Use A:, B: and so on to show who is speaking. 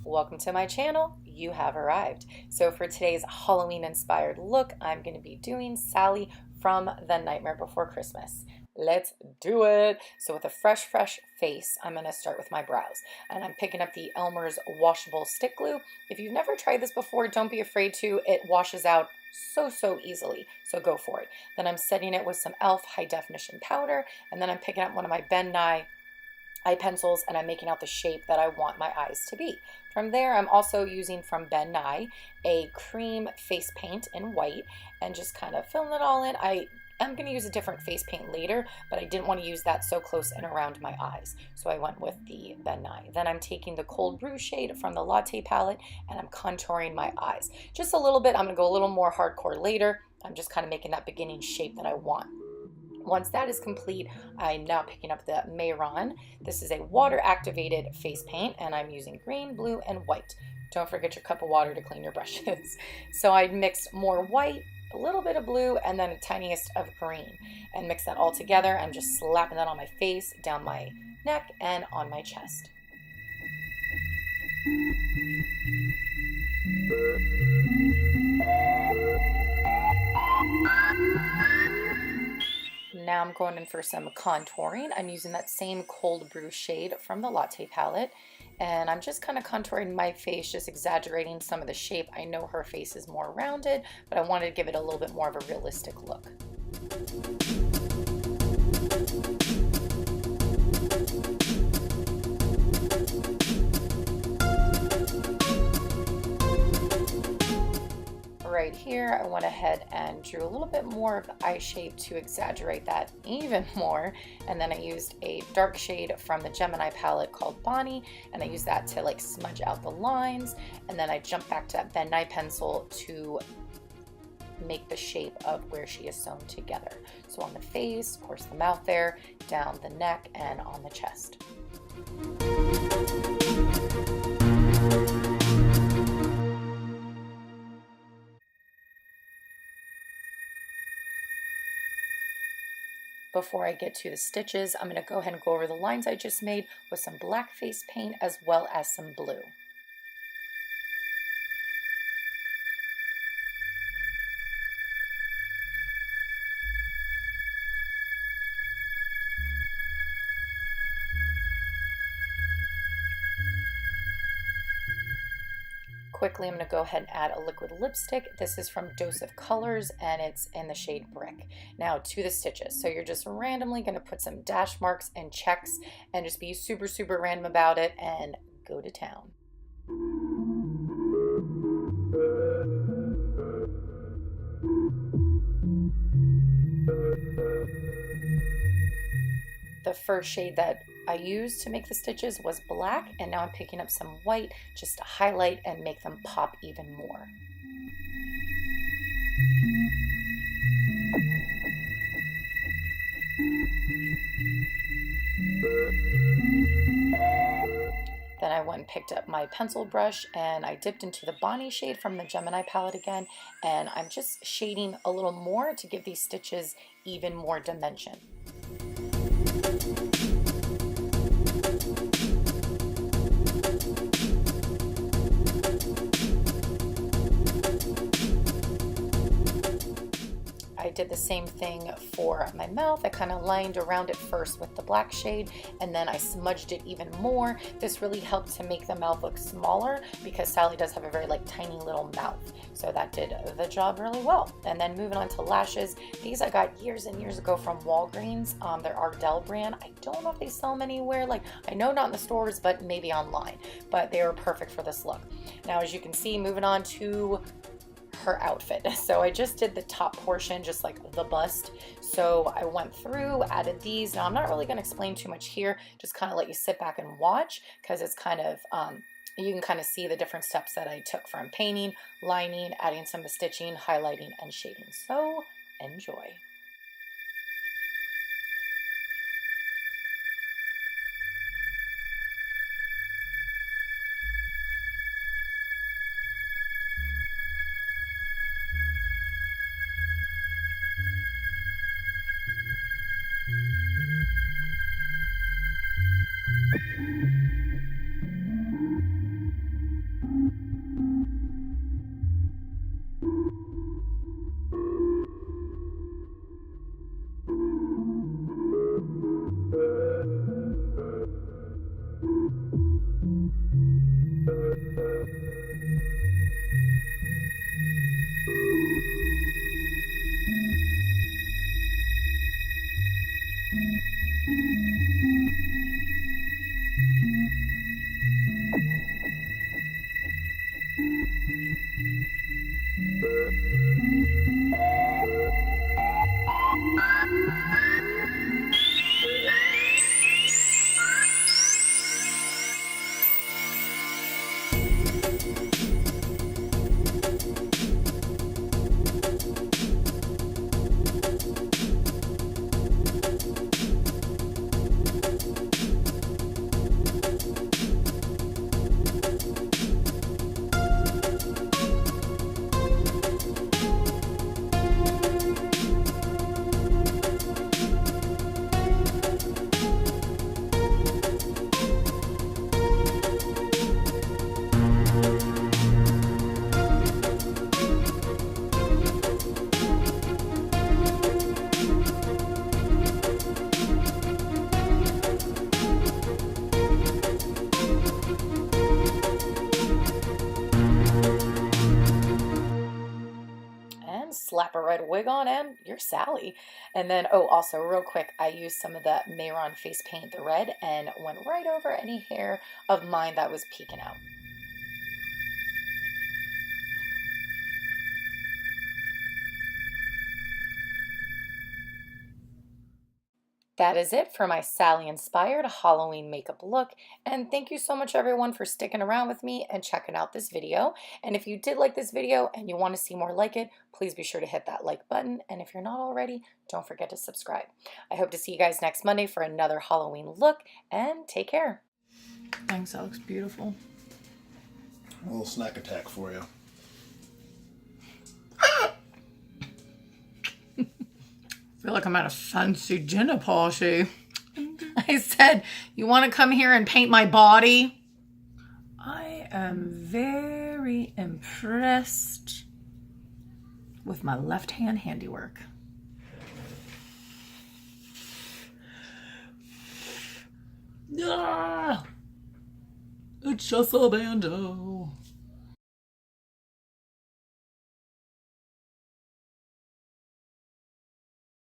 A: Welcome to my channel. You have arrived. So for today's Halloween inspired look, I'm going to be doing Sally from The Nightmare Before Christmas. Let's do it. So with a fresh face, I'm going to start with my brows. And I'm picking up the Elmer's Washable Stick Glue. If you've never tried this before, don't be afraid to. It washes out so easily, so go for it. Then I'm setting it with some e.l.f. high definition powder, and then I'm picking up one of my Ben Nye eye pencils and I'm making out the shape that I want my eyes to be. From there, I'm also using from Ben Nye a cream face paint in white and just kind of filling it all in. I'm going to use a different face paint later, but I didn't want to use that so close and around my eyes, so I went with the Ben Nye. Then I'm taking the Cold Brew shade from the Latte Palette and I'm contouring my eyes. Just a little bit. I'm going to go a little more hardcore later. I'm just kind of making that beginning shape that I want. Once that is complete, I'm now picking up the Mehron. This is a water-activated face paint, and I'm using green, blue, and white. Don't forget your cup of water to clean your brushes. So I mixed more white, a little bit of blue, and then a tiniest of green, and mix that all together. I'm just slapping that on my face, down my neck, and on my chest. Now I'm going in for some contouring. I'm using that same Cold Brew shade from the Latte Palette, and I'm just kind of contouring my face, just exaggerating some of the shape. I know her face is more rounded, but I wanted to give it a little bit more of a realistic look. Right here, I went ahead and drew a little bit more of the eye shape to exaggerate that even more, and then I used a dark shade from the Gemini palette called Bonnie, and I used that to like smudge out the lines, and then I jumped back to that Ben Nye pencil to make the shape of where she is sewn together. So on the face, of course the mouth there, down the neck, and on the chest. Before I get to the stitches, I'm going to go ahead and go over the lines I just made with some black face paint as well as some blue. Quickly, I'm going to go ahead and add a liquid lipstick. This is from Dose of Colors and it's in the shade Brick. Now to the stitches. So you're just randomly going to put some dash marks and checks and just be super random about it and go to town. The first shade that I used to make the stitches was black, and now I'm picking up some white just to highlight and make them pop even more. Then I went and picked up my pencil brush and I dipped into the Bonnie shade from the Gemini palette again, and I'm just shading a little more to give these stitches even more dimension. I did the same thing for my mouth. I kind of lined around it first with the black shade and then I smudged it even more. This really helped to make the mouth look smaller because Sally does have a very tiny little mouth. So that did the job really well. And then moving on to lashes. These I got years and years ago from Walgreens. They're Ardell brand. I don't know if they sell them anywhere. I know not in the stores, but maybe online. But they were perfect for this look. Now, as you can see, moving on to her outfit. So I just did the top portion, just like the bust. So I went through, added these. Now I'm not really going to explain too much here, just kind of let you sit back and watch because it's kind of, you can kind of see the different steps that I took from painting, lining, adding some of the stitching, highlighting, and shading. So enjoy. slap a red wig on and you're Sally. And then, oh, also real quick, I used some of the Mehron face paint, the red, and went right over any hair of mine that was peeking out. That is it for my Sally-inspired Halloween makeup look, and thank you so much everyone for sticking around with me and checking out this video. And if you did like this video and you want to see more like it, please be sure to hit that like button, and if you're not already, don't forget to subscribe. I hope to see you guys next Monday for another Halloween look, and take care. Thanks, that looks beautiful.
B: A little snack attack for you.
A: I feel like I'm at a fancy dinner party. I said, you want to come here and paint my body? I am very impressed with my left hand handiwork. Ah, it's just a bando.